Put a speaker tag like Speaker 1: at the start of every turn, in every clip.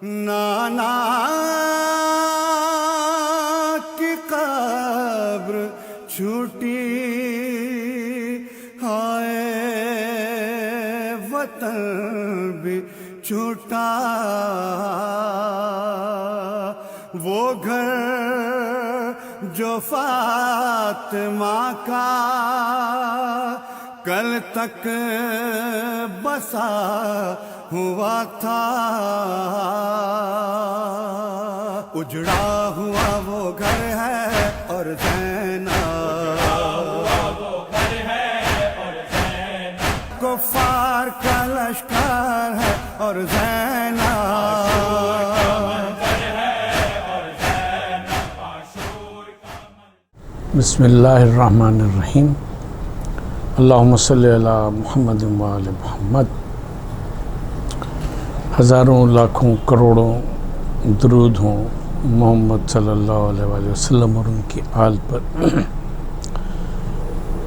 Speaker 1: نانا کی قبر چھوٹی ہائے وطن بھی چھوٹا، وہ گھر جو فاطمہ کا کل تک بسا ہوا تھا، اجڑا ہوا وہ گھر ہے اور کفار کا لشکر ہے اور
Speaker 2: بسم اللہ الرحمن الرحیم، اللہم صلی علی محمد و آل محمد۔ ہزاروں لاکھوں کروڑوں درود ہوں محمد صلی اللہ علیہ وآلہ وسلم اور ان کی آل پر۔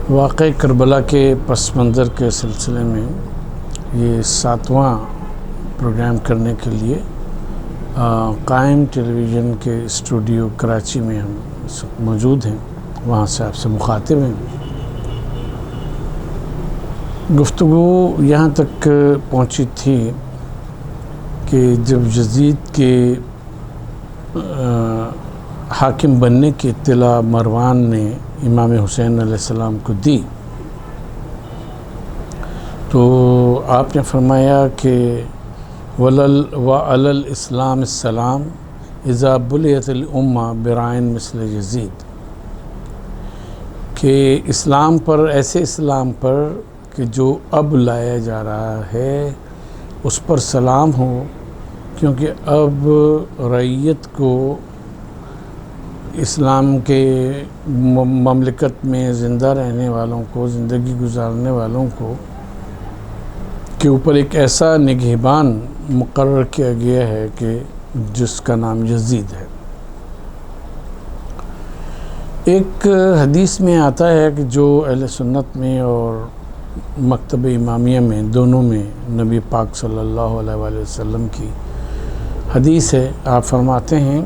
Speaker 2: واقعہ کربلا کے پس منظر کے سلسلے میں یہ 7واں پروگرام کرنے کے لیے قائم ٹیلی ویژن کے اسٹوڈیو کراچی میں ہم موجود ہیں، وہاں سے آپ سے مخاطب ہیں۔ گفتگو یہاں تک پہنچی تھی کہ جب یزید کے حاکم بننے کی اطلاع مروان نے امام حسین علیہ السلام کو دی تو آپ نے فرمایا کہ وَعَلَى الْإِسْلَامِ السَّلَامِ اِذَا بُلِيَتِ الْأُمَّةُ بِرَائِن مِثْلِ یزید، کہ اسلام پر، ایسے اسلام پر کہ جو اب لایا جا رہا ہے اس پر سلام ہو، کیونکہ اب رعیت کو، اسلام کے مملکت میں زندہ رہنے والوں کو، زندگی گزارنے والوں کو کے اوپر ایک ایسا نگہبان مقرر کیا گیا ہے کہ جس کا نام یزید ہے۔ ایک حدیث میں آتا ہے کہ جو اہل سنت میں اور مکتب امامیہ میں دونوں میں نبی پاک صلی اللہ علیہ وآلہ وسلم کی حدیث ہے، آپ فرماتے ہیں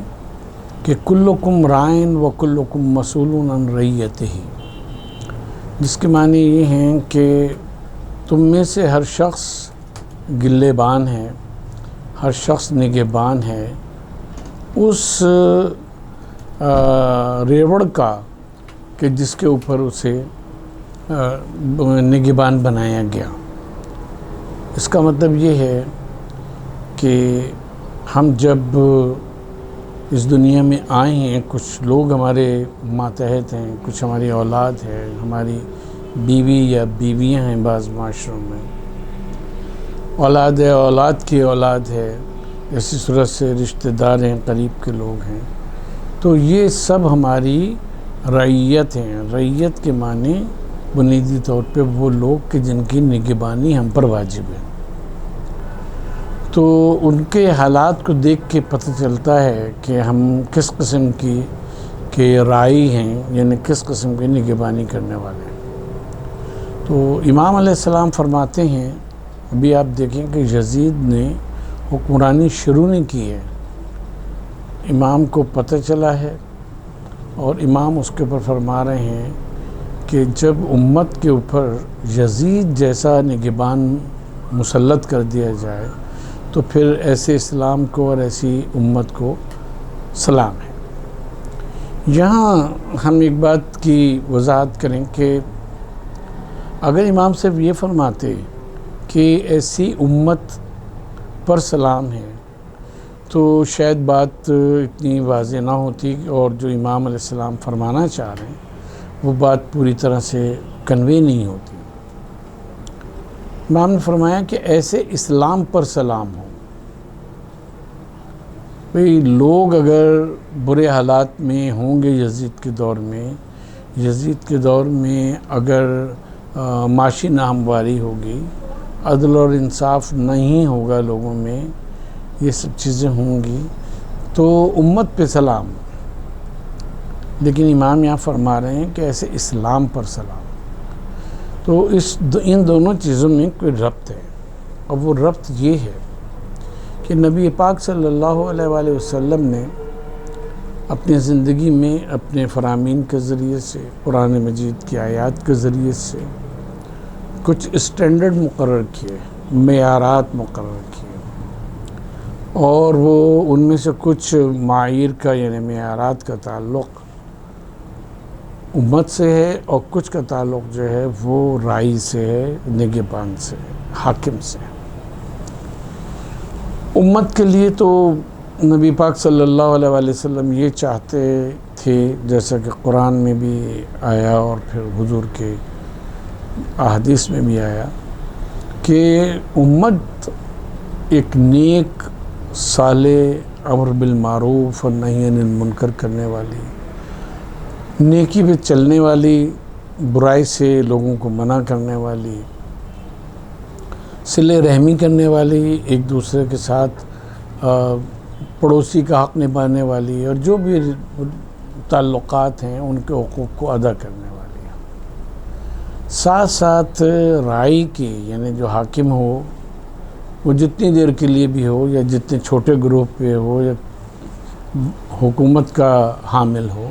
Speaker 2: کہ کلکم رائن و کلکم مسئول عن رعیتہ، جس کے معنی یہ ہیں کہ تم میں سے ہر شخص گلے بان ہے، ہر شخص نگہبان ہے اس ریوڑ کا کہ جس کے اوپر اسے نگہبان بنایا گیا۔ اس کا مطلب یہ ہے کہ ہم جب اس دنیا میں آئے ہیں، کچھ لوگ ہمارے ماتحت ہیں، کچھ ہماری اولاد ہے، ہماری بیوی یا بیویاں ہیں، بعض معاشروں میں اولاد ہے، اولاد کی اولاد ہے، اسی صورت سے رشتہ دار ہیں، قریب کے لوگ ہیں، تو یہ سب ہماری رعیت ہیں۔ رعیت کے معنی بنیادی طور پہ وہ لوگ کہ جن کی نگہبانی ہم پر واجب ہے، تو ان کے حالات کو دیکھ کے پتہ چلتا ہے کہ ہم کس قسم کی رائی ہیں، یعنی کس قسم کی نگہبانی کرنے والے ہیں۔ تو امام علیہ السلام فرماتے ہیں، ابھی آپ دیکھیں کہ یزید نے حکمرانی شروع نہیں کی ہے، امام کو پتہ چلا ہے اور امام اس کے اوپر فرما رہے ہیں کہ جب امت کے اوپر یزید جیسا نگہبان مسلط کر دیا جائے تو پھر ایسے اسلام کو اور ایسی امت کو سلام ہے۔ یہاں ہم ایک بات کی وضاحت کریں کہ اگر امام صرف یہ فرماتے کہ ایسی امت پر سلام ہے تو شاید بات اتنی واضح نہ ہوتی، اور جو امام علیہ السلام فرمانا چاہ رہے ہیں وہ بات پوری طرح سے کنوے نہیں ہوتی۔ امام نے فرمایا کہ ایسے اسلام پر سلام ہو۔ بھئی لوگ اگر برے حالات میں ہوں گے یزید کے دور میں اگر معاشی ناہمواری ہوگی، عدل اور انصاف نہیں ہوگا لوگوں میں، یہ سب چیزیں ہوں گی تو امت پہ سلام۔ لیکن امام یہاں فرما رہے ہیں کہ ایسے اسلام پر سلام۔ تو ان دونوں چیزوں میں کوئی ربط ہے، اور وہ ربط یہ ہے کہ نبی پاک صلی اللہ علیہ وآلہ وسلم نے اپنی زندگی میں اپنے فرامین کے ذریعے سے، قرآن مجید کی آیات کے ذریعے سے کچھ اسٹینڈرڈ مقرر کیے، معیارات مقرر کیے، اور وہ ان میں سے کچھ معایر کا یعنی معیارات کا تعلق امت سے ہے، اور کچھ کا تعلق جو ہے وہ رائی سے ہے، نگہبان سے، حاکم سے۔ امت کے لیے تو نبی پاک صلی اللہ علیہ وآلہ وسلم یہ چاہتے تھے، جیسا کہ قرآن میں بھی آیا اور پھر حضور کے احادیث میں بھی آیا، کہ امت ایک نیک، صالح، امر بالمعروف اور نہی عن المنکر کرنے والی، نیکی پہ چلنے والی، برائی سے لوگوں کو منع کرنے والی، صلہ رحمی کرنے والی، ایک دوسرے کے ساتھ پڑوسی کا حق نبھانے والی، اور جو بھی تعلقات ہیں ان کے حقوق کو ادا کرنے والی ہے۔ ساتھ ساتھ رائی کی یعنی جو حاکم ہو، وہ جتنی دیر کے لیے بھی ہو یا جتنے چھوٹے گروپ پہ ہو یا حکومت کا حامل ہو،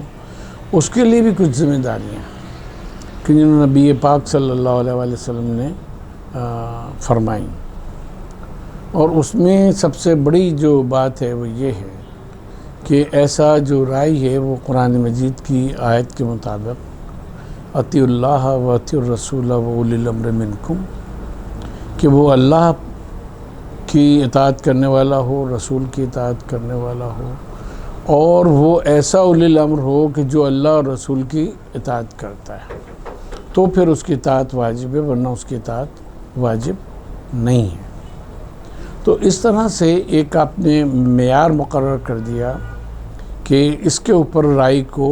Speaker 2: اس کے لیے بھی کچھ ذمہ داریاں کہ جنہوں نبی پاک صلی اللہ علیہ وآلہ وسلم نے فرمائیں، اور اس میں سب سے بڑی جو بات ہے وہ یہ ہے کہ ایسا جو رائی ہے وہ قرآن مجید کی آیت کے مطابق اطیعوا اللہ و اطیعوا الرسول و اولی الامر منکم، کہ وہ اللہ کی اطاعت کرنے والا ہو، رسول کی اطاعت کرنے والا ہو، اور وہ ایسا اولی الامر ہو کہ جو اللہ اور رسول کی اطاعت کرتا ہے، تو پھر اس کی اطاعت واجب ہے، ورنہ اس کی اطاعت واجب نہیں ہے۔ تو اس طرح سے ایک آپ نے معیار مقرر کر دیا کہ اس کے اوپر رائی کو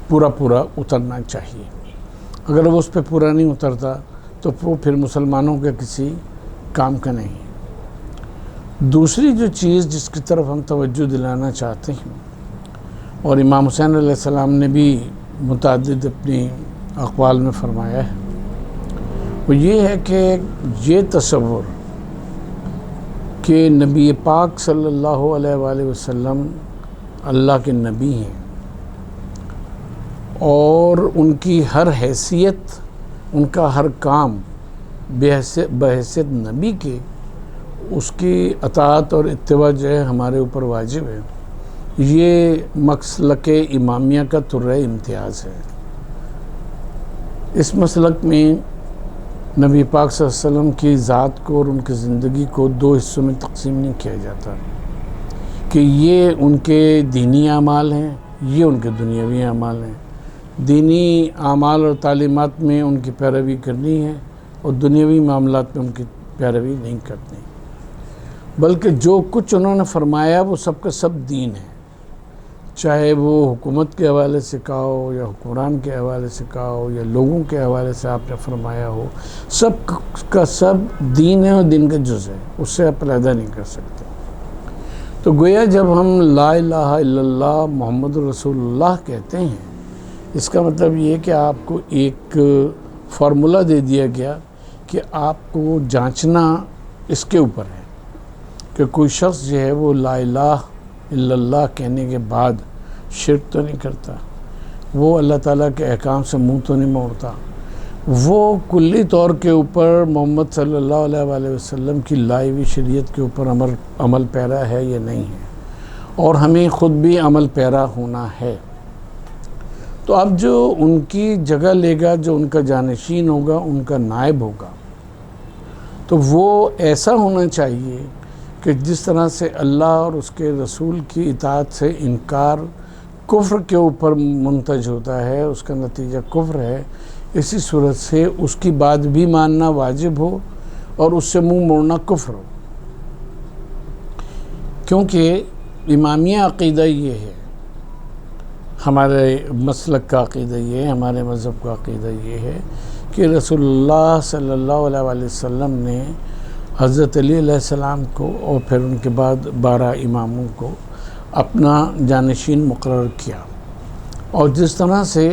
Speaker 2: پورا اترنا چاہیے، اگر وہ اس پہ پورا نہیں اترتا تو وہ پھر مسلمانوں کے کسی کام کا نہیں۔ دوسری جو چیز جس کی طرف ہم توجہ دلانا چاہتے ہیں، اور امام حسین علیہ السلام نے بھی متعدد اپنی اقوال میں فرمایا ہے، وہ یہ ہے کہ یہ تصور کہ نبی پاک صلی اللہ علیہ وآلہ وسلم اللہ کے نبی ہیں، اور ان کی ہر حیثیت، ان کا ہر کام بحیثیت نبی کے، اس کی اطاعت اور اتباع جو ہے ہمارے اوپر واجب ہے، یہ مسلک امامیہ کا طرۂ امتیاز ہے۔ اس مسلک میں نبی پاک صلی اللہ علیہ وسلم کی ذات کو اور ان کی زندگی کو دو حصوں میں تقسیم نہیں کیا جاتا کہ یہ ان کے دینی اعمال ہیں، یہ ان کے دنیاوی اعمال ہیں۔ دینی اعمال اور تعلیمات میں ان کی پیروی کرنی ہے، اور دنیاوی معاملات میں ان کی پیروی نہیں کرنی، بلکہ جو کچھ انہوں نے فرمایا وہ سب کا سب دین ہے، چاہے وہ حکومت کے حوالے سے کہا ہو یا حکمران کے حوالے سے کہا ہو یا لوگوں کے حوالے سے آپ نے فرمایا ہو، سب کا سب دین ہے اور دین کا جز ہے، اس سے آپ علیحدہ نہیں کر سکتے۔ تو گویا جب ہم لا الہ الا اللہ محمد رسول اللہ کہتے ہیں، اس کا مطلب یہ ہے کہ آپ کو ایک فارمولہ دے دیا گیا کہ آپ کو جانچنا اس کے اوپر ہے کہ کوئی شخص جو ہے وہ لا الہ الا اللہ کہنے کے بعد شرک تو نہیں کرتا، وہ اللہ تعالیٰ کے احکام سے منہ تو نہیں موڑتا، وہ کلی طور کے اوپر محمد صلی اللہ علیہ وآلہ وسلم کی لائی ہوئی شریعت کے اوپر عمل پیرا ہے یا نہیں ہے، اور ہمیں خود بھی عمل پیرا ہونا ہے۔ تو اب جو ان کی جگہ لے گا، جو ان کا جانشین ہوگا، ان کا نائب ہوگا، تو وہ ایسا ہونا چاہیے کہ جس طرح سے اللہ اور اس کے رسول کی اطاعت سے انکار کفر کے اوپر منتج ہوتا ہے، اس کا نتیجہ کفر ہے، اسی صورت سے اس کی بات بھی ماننا واجب ہو اور اس سے منہ موڑنا کفر ہو، کیونکہ امامیہ عقیدہ یہ ہے، ہمارے مسلک کا عقیدہ یہ ہے، ہمارے مذہب کا عقیدہ یہ ہے کہ رسول اللہ صلی اللہ علیہ وآلہ وسلم نے حضرت علی علیہ السلام کو اور پھر ان کے بعد 12 اماموں کو اپنا جانشین مقرر کیا، اور جس طرح سے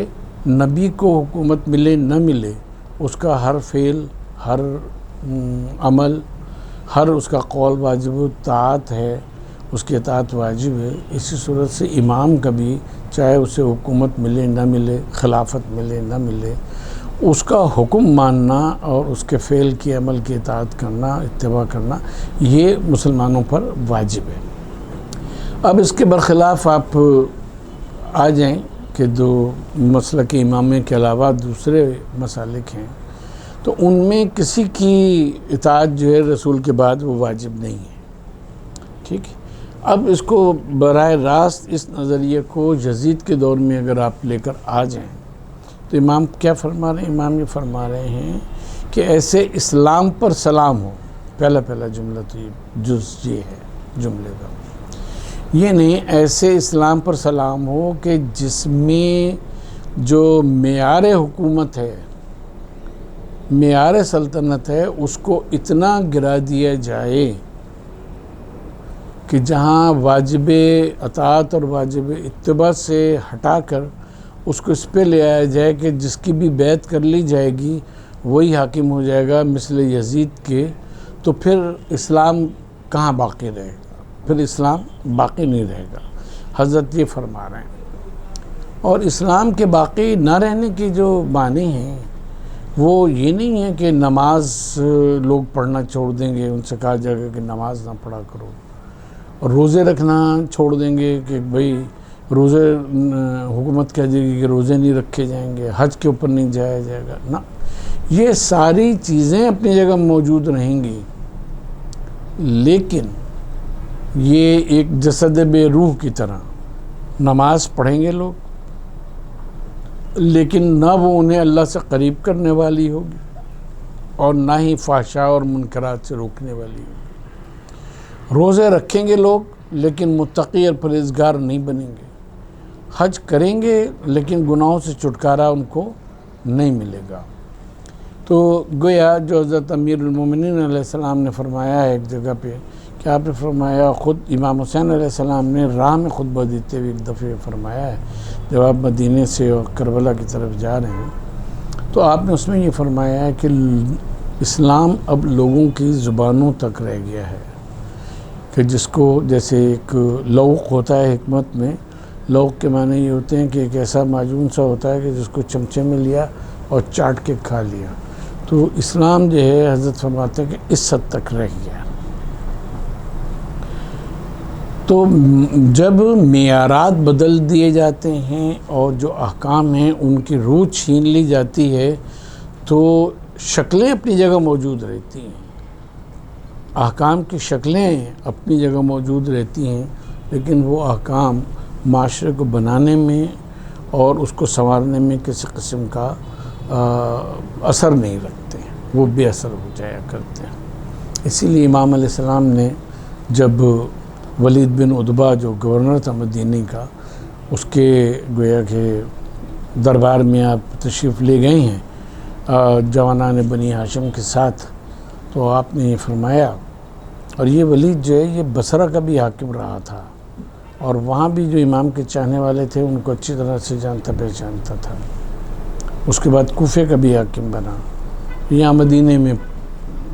Speaker 2: نبی کو حکومت ملے نہ ملے، اس کا ہر فعل، ہر عمل، ہر اس کا قول واجب و طاعت ہے، اس کی اطاعت واجب ہے، اسی صورت سے امام کا بھی چاہے اسے حکومت ملے نہ ملے، خلافت ملے نہ ملے، اس کا حکم ماننا اور اس کے فعل کی عمل کی اطاعت کرنا، اتباع کرنا، یہ مسلمانوں پر واجب ہے۔ اب اس کے برخلاف آپ آ جائیں کہ جو مسلک امامے کے علاوہ دوسرے مسالک ہیں، تو ان میں کسی کی اطاعت جو ہے رسول کے بعد وہ واجب نہیں ہے، ٹھیک ہے۔ اب اس کو براہ راست اس نظریے کو یزید کے دور میں اگر آپ لے کر آ جائیں تو امام کیا فرما رہے ہیں؟ امام یہ فرما رہے ہیں کہ ایسے اسلام پر سلام ہو، پہلا جملہ تو یہ جز یہ ہے جملے کا، یہ نہیں ایسے اسلام پر سلام ہو کہ جس میں جو معیار حکومت ہے، معیار سلطنت ہے، اس کو اتنا گرا دیا جائے کہ جہاں واجب اطاعت اور واجب اتباع سے ہٹا کر اس کو اس پہ لے آیا جائے کہ جس کی بھی بیعت کر لی جائے گی وہی حاکم ہو جائے گا مثل یزید کے، تو پھر اسلام کہاں باقی رہے گا؟ پھر اسلام باقی نہیں رہے گا، حضرت یہ فرما رہے ہیں۔ اور اسلام کے باقی نہ رہنے کی جو معنی ہیں وہ یہ نہیں ہے کہ نماز لوگ پڑھنا چھوڑ دیں گے، ان سے کہا جائے گا کہ نماز نہ پڑھا کرو، اور روزے رکھنا چھوڑ دیں گے کہ بھئی روزے حکومت کہہ دے گی کہ روزے نہیں رکھے جائیں گے، حج کے اوپر نہیں جایا جائے گا، نہ، یہ ساری چیزیں اپنی جگہ موجود رہیں گی، لیکن یہ ایک جسد بے روح کی طرح نماز پڑھیں گے لوگ، لیکن نہ وہ انہیں اللہ سے قریب کرنے والی ہوگی اور نہ ہی فحشاء اور منکرات سے روکنے والی ہوگی۔ روزے رکھیں گے لوگ لیکن متقی اور پرہیزگار نہیں بنیں گے، حج کریں گے لیکن گناہوں سے چھٹکارا ان کو نہیں ملے گا۔ تو گویا جو حضرت امیر المومنین علیہ السلام نے فرمایا ہے ایک جگہ پہ کہ آپ نے فرمایا، خود امام حسین علیہ السلام نے راہ میں خطبہ دیتے ہوئے ایک دفعہ فرمایا ہے جب آپ مدینے سے اور کربلا کی طرف جا رہے ہیں، تو آپ نے اس میں یہ فرمایا ہے کہ اسلام اب لوگوں کی زبانوں تک رہ گیا ہے، کہ جس کو جیسے ایک لوق ہوتا ہے حکمت میں، لوق کے معنی یہ ہوتے ہیں کہ ایک ایسا معجون سا ہوتا ہے کہ جس کو چمچے میں لیا اور چاٹ کے کھا لیا، تو اسلام جو ہے حضرت فرماتے ہیں کہ اس حد تک رہ گیا۔ تو جب معیارات بدل دیے جاتے ہیں اور جو احکام ہیں ان کی روح چھین لی جاتی ہے تو شکلیں اپنی جگہ موجود رہتی ہیں، احکام کی شکلیں اپنی جگہ موجود رہتی ہیں، لیکن وہ احکام معاشرے کو بنانے میں اور اس کو سنوارنے میں کسی قسم کا اثر نہیں رکھتے ہیں، وہ بے اثر ہو جایا کرتے ہیں۔ اسی لیے امام علیہ السلام نے جب ولید بن عتبہ جو گورنر تھا مدینہ کا، اس کے گویا کہ دربار میں آپ تشریف لے گئے ہیں جوانان بنی ہاشم کے ساتھ، تو آپ نے یہ فرمایا، اور یہ ولید جو ہے یہ بصرہ کا بھی حاکم رہا تھا، اور وہاں بھی جو امام کے چاہنے والے تھے ان کو اچھی طرح سے جانتا پہچانتا تھا، اس کے بعد کوفے کا بھی حاکم بنا، یہاں مدینے میں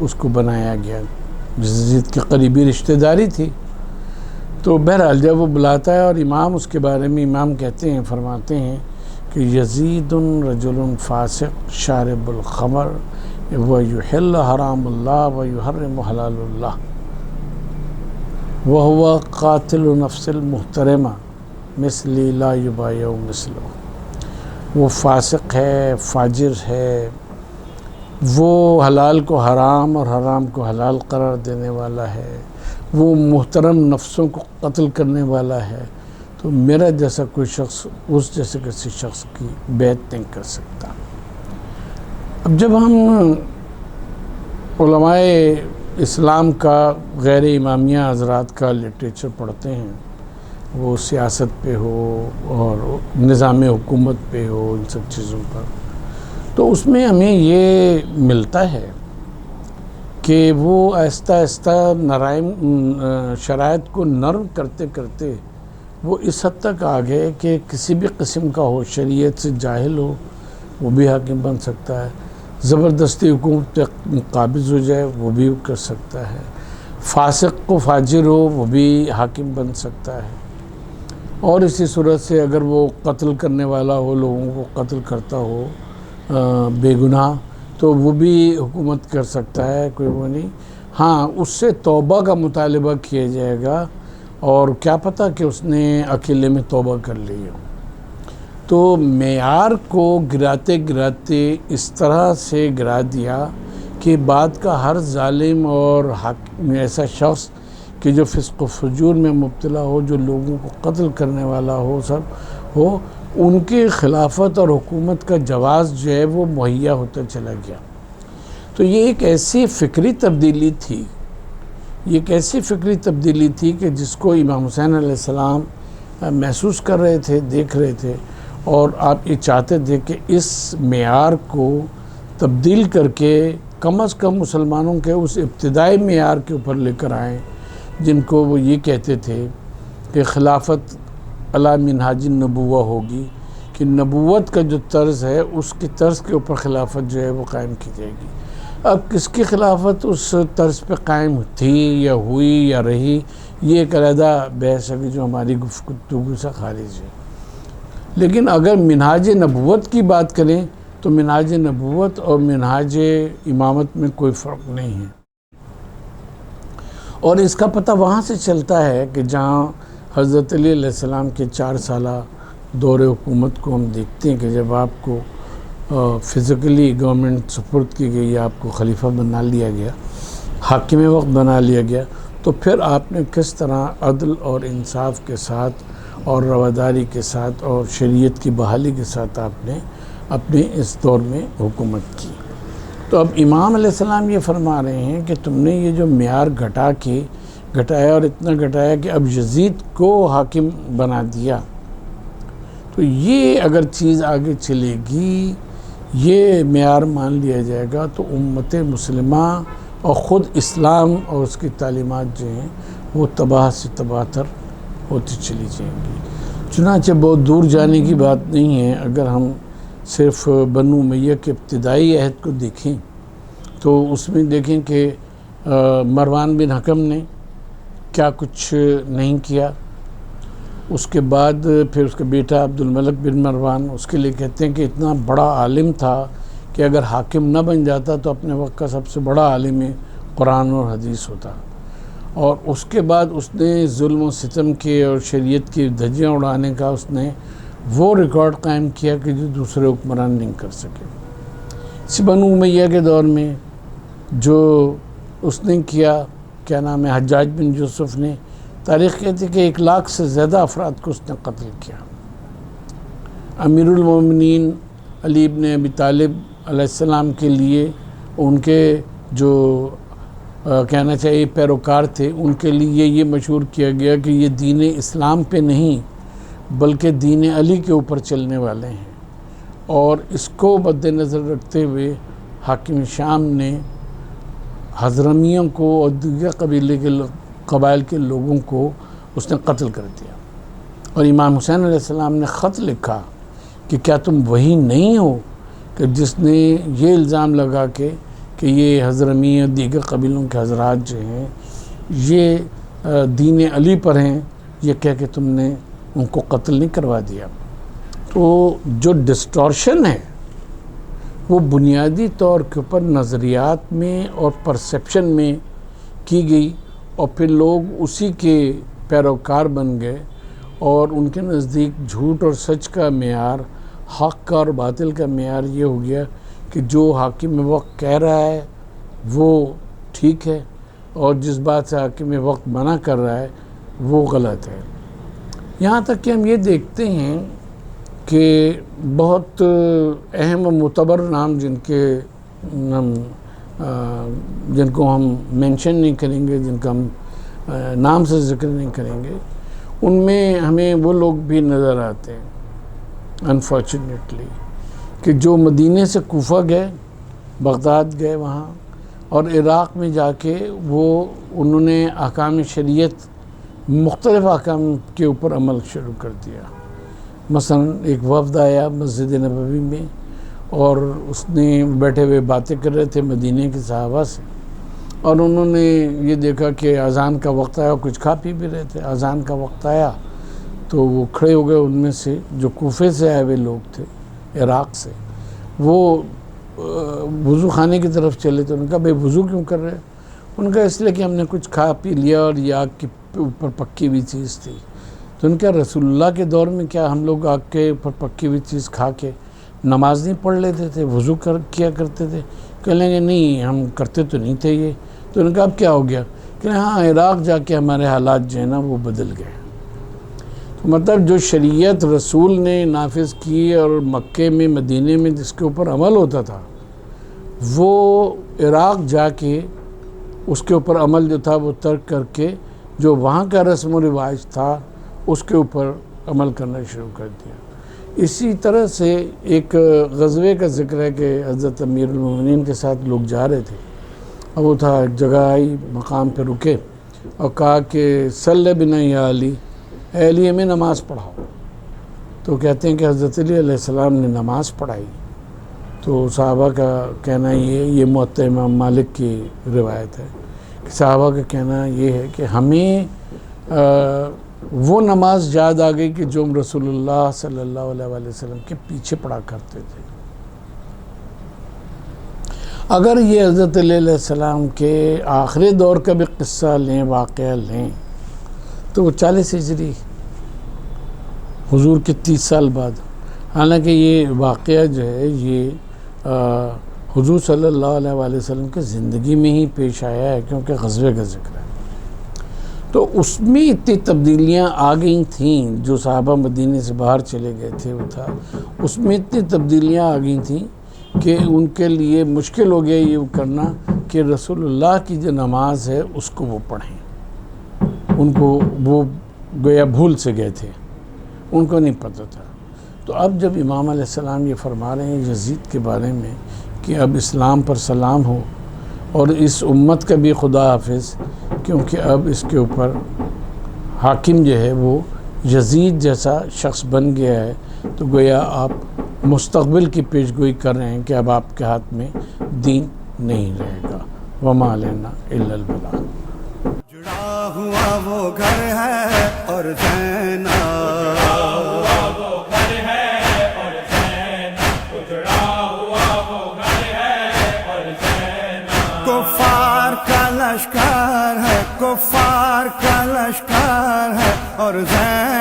Speaker 2: اس کو بنایا گیا، یزید کی قریبی رشتہ داری تھی۔ تو بہرحال جب وہ بلاتا ہے اور امام اس کے بارے میں امام کہتے ہیں، فرماتے ہیں کہ یزید رجل فاسق شارب الخمر ویحل حرام اللہ ویحرم حلال اللہ وہو قاتل نفس المحترمہ مثلی لا یبایع مثلہ۔ وہ فاسق ہے، فاجر ہے، وہ حلال کو حرام اور حرام کو حلال قرار دینے والا ہے، وہ محترم نفسوں کو قتل کرنے والا ہے، تو میرا جیسا کوئی شخص اس جیسے کسی شخص کی بیعت نہیں کر سکتا۔ اب جب ہم علماء اسلام کا غیر امامیہ حضرات کا لٹریچر پڑھتے ہیں، وہ سیاست پہ ہو اور نظام حکومت پہ ہو، ان سب چیزوں پر، تو اس میں ہمیں یہ ملتا ہے کہ وہ آہستہ آہستہ شرائط کو نرم کرتے کرتے وہ اس حد تک آ گئے کہ کسی بھی قسم کا ہو، شریعت سے جاہل ہو وہ بھی حاکم بن سکتا ہے، زبردستی حکومت پہ قابض ہو جائے وہ بھی کر سکتا ہے، فاسق کو فاجر ہو وہ بھی حاکم بن سکتا ہے، اور اسی صورت سے اگر وہ قتل کرنے والا ہو، لوگوں کو قتل کرتا ہو بے گناہ، تو وہ بھی حکومت کر سکتا ہے، کوئی وہ نہیں۔ ہاں، اس سے توبہ کا مطالبہ کیا جائے گا، اور کیا پتہ کہ اس نے اکیلے میں توبہ کر لی ہو۔ تو معیار کو گراتے گراتے اس طرح سے گرا دیا کہ بعد کا ہر ظالم اور ایسا شخص کہ جو فسق و فجور میں مبتلا ہو، جو لوگوں کو قتل کرنے والا ہو، سب ہو، ان کی خلافت اور حکومت کا جواز جو ہے وہ مہیا ہوتا چلا گیا۔ تو یہ ایک ایسی فکری تبدیلی تھی، کہ جس کو امام حسین علیہ السلام محسوس کر رہے تھے، دیکھ رہے تھے، اور آپ یہ چاہتے تھے کہ اس معیار کو تبدیل کر کے کم از کم مسلمانوں کے اس ابتدائی معیار کے اوپر لے کر آئیں جن کو وہ یہ کہتے تھے کہ خلافت علی منہاج النبوہ ہوگی، کہ نبوت کا جو طرز ہے اس کی طرز کے اوپر خلافت جو ہے وہ قائم کی جائے گی۔ اب کس کی خلافت اس طرز پہ قائم تھی یا ہوئی یا رہی، یہ ایک علیحدہ بحث ہے جو ہماری گفتگو سے خارج ہے۔ لیکن اگر منہاج نبوت کی بات کریں تو منہاج نبوت اور منہاج امامت میں کوئی فرق نہیں ہے، اور اس کا پتہ وہاں سے چلتا ہے کہ جہاں حضرت علی علیہ السلام کے 4 سالہ دور حکومت کو ہم دیکھتے ہیں کہ جب آپ کو فزیکلی گورنمنٹ سپرد کی گئی، آپ کو خلیفہ بنا لیا گیا، حاکم وقت بنا لیا گیا، تو پھر آپ نے کس طرح عدل اور انصاف کے ساتھ اور رواداری کے ساتھ اور شریعت کی بحالی کے ساتھ آپ نے اپنے اس دور میں حکومت کی۔ تو اب امام علیہ السلام یہ فرما رہے ہیں کہ تم نے یہ جو معیار گھٹایا اور اتنا گھٹایا کہ اب یزید کو حاکم بنا دیا، تو یہ اگر چیز آگے چلے گی، یہ معیار مان لیا جائے گا، تو امت مسلمہ اور خود اسلام اور اس کی تعلیمات جو ہیں وہ تباہ سے تباہ تر ہوتی چلی جائیں گی۔ چنانچہ بہت دور جانے کی بات نہیں ہے، اگر ہم صرف بنو امیہ کے ابتدائی عہد کو دیکھیں تو اس میں دیکھیں کہ مروان بن حکم نے کیا کچھ نہیں کیا، اس کے بعد پھر اس کا بیٹا عبد الملک بن مروان، اس کے لیے کہتے ہیں کہ اتنا بڑا عالم تھا کہ اگر حاکم نہ بن جاتا تو اپنے وقت کا سب سے بڑا عالم قرآن اور حدیث ہوتا، اور اس کے بعد اس نے ظلم و ستم کے اور شریعت کی دھجیاں اڑانے کا اس نے وہ ریکارڈ قائم کیا کہ جو دوسرے حکمران نہیں کر سکے۔ اسی بنو امیہ کے دور میں جو اس نے کیا، کیا نام ہے، حجاج بن یوسف نے، تاریخ کہتی ہے کہ 1 لاکھ سے زیادہ افراد کو اس نے قتل کیا۔ امیر المومنین علی بن ابی طالب علیہ السلام کے لیے، ان کے جو کہنا چاہیے پیروکار تھے، ان کے لیے یہ مشہور کیا گیا کہ یہ دین اسلام پہ نہیں بلکہ دین علی کے اوپر چلنے والے ہیں، اور اس کو مد نظر رکھتے ہوئے حاکم شام نے حضرمیوں کو اور دیگر قبائل کے لوگوں کو اس نے قتل کر دیا، اور امام حسین علیہ السلام نے خط لکھا کہ کیا تم وہی نہیں ہو کہ جس نے یہ الزام لگا کہ یہ حضرمی اور دیگر قبیلوں کے حضرات جو ہیں یہ دین علی پر ہیں، یہ کہہ کہ تم نے ان کو قتل نہیں کروا دیا۔ تو جو ڈسٹورشن ہے وہ بنیادی طور کے اوپر نظریات میں اور پرسیپشن میں کی گئی، اور پھر لوگ اسی کے پیروکار بن گئے، اور ان کے نزدیک جھوٹ اور سچ کا معیار، حق کا اور باطل کا معیار یہ ہو گیا کہ جو حاکم وقت کہہ رہا ہے وہ ٹھیک ہے، اور جس بات سے حاکم وقت منع کر رہا ہے وہ غلط ہے۔ یہاں تک کہ ہم یہ دیکھتے ہیں کہ بہت اہم و معتبر نام جن کو ہم مینشن نہیں کریں گے، جن کا ہم نام سے ذکر نہیں کریں گے، ان میں ہمیں وہ لوگ بھی نظر آتے ہیں انفارچونیٹلی کہ جو مدینے سے کوفہ گئے، بغداد گئے وہاں، اور عراق میں جا کے انہوں نے احکام شریعت، مختلف احکام کے اوپر عمل شروع کر دیا۔ مثلا ایک وفد آیا مسجد نبوی میں، اور اس نے بیٹھے ہوئے باتیں کر رہے تھے مدینے کے صحابہ سے، اور انہوں نے یہ دیکھا کہ اذان کا وقت آیا، کچھ کھا پی بھی رہے تھے، اذان کا وقت آیا تو وہ کھڑے ہو گئے، ان میں سے جو کوفے سے آئے ہوئے لوگ تھے، عراق سے، وہ وضو خانے کی طرف چلے تو انہوں نے کہا بھئی وضو کیوں کر رہے؟ ان کا اس لیے کہ ہم نے کچھ کھا پی لیا اور یہ آگ کے اوپر پکی ہوئی چیز تھی۔ تو ان کا رسول اللہ کے دور میں کیا ہم لوگ آگ کے اوپر پکی ہوئی چیز کھا کے نماز نہیں پڑھ لیتے تھے، وضو کیا کرتے تھے؟ کہیں گے نہیں ہم کرتے تو نہیں تھے یہ۔ تو ان کا اب کیا ہو گیا؟ کہ ہاں عراق جا کے ہمارے حالات جو ہیں نا وہ بدل گئے۔ تو مطلب جو شریعت رسول نے نافذ کی اور مکے میں مدینے میں جس کے اوپر عمل ہوتا تھا، وہ عراق جا کے اس کے اوپر عمل جو تھا وہ ترک کر کے جو وہاں کا رسم و رواج تھا اس کے اوپر عمل کرنا شروع کر دیا۔ اسی طرح سے ایک غزوے کا ذکر ہے کہ حضرت امیر المومنین کے ساتھ لوگ جا رہے تھے، اور وہ تھا ایک جگہ آئی، مقام پہ رکے اور کہا کہ صلی بنا یا علی، اے علی ہمیں نماز پڑھاؤ۔ تو کہتے ہیں کہ حضرت علی علیہ السلام نے نماز پڑھائی۔ تو صحابہ کا کہنا یہ موطئ امام مالک کی روایت ہے کہ صحابہ کا کہنا یہ ہے کہ ہمیں وہ نماز یاد آ گئی کہ جو ہم رسول اللہ صلی اللہ علیہ وآلہ وسلم کے پیچھے پڑھا کرتے تھے۔ اگر یہ حضرت علی علیہ السلام کے آخری دور کا بھی قصہ لیں، واقعہ لیں، تو وہ 40 ہجری، حضور کے 30 سال بعد۔ حالانکہ یہ واقعہ جو ہے یہ حضور صلی اللہ علیہ وآلہ وسلم کے زندگی میں ہی پیش آیا ہے، کیونکہ غزوے کا ذکر ہے۔ تو اس میں اتنی تبدیلیاں آ گئی تھیں، جو صحابہ مدینے سے باہر چلے گئے تھے وہ تھا، اس میں اتنی تبدیلیاں آ گئی تھیں کہ ان کے لیے مشکل ہو گیا یہ کرنا کہ رسول اللہ کی جو نماز ہے اس کو وہ پڑھیں۔ ان کو وہ گویا بھول سے گئے تھے، ان کو نہیں پتہ تھا۔ تو اب جب امام علیہ السلام یہ فرما رہے ہیں یزید کے بارے میں کہ اب اسلام پر سلام ہو اور اس امت کا بھی خدا حافظ، کیونکہ اب اس کے اوپر حاکم جو ہے وہ یزید جیسا شخص بن گیا ہے، تو گویا آپ مستقبل کی پیش گوئی کر رہے ہیں کہ اب آپ کے ہاتھ میں دین نہیں رہے گا۔ وما علینا الا البلاغ۔
Speaker 1: جڑا ہوا وہ گھر ہے اور زینب، کفار کا لشکر ہے، کفار کا لشکر ہے اور زینب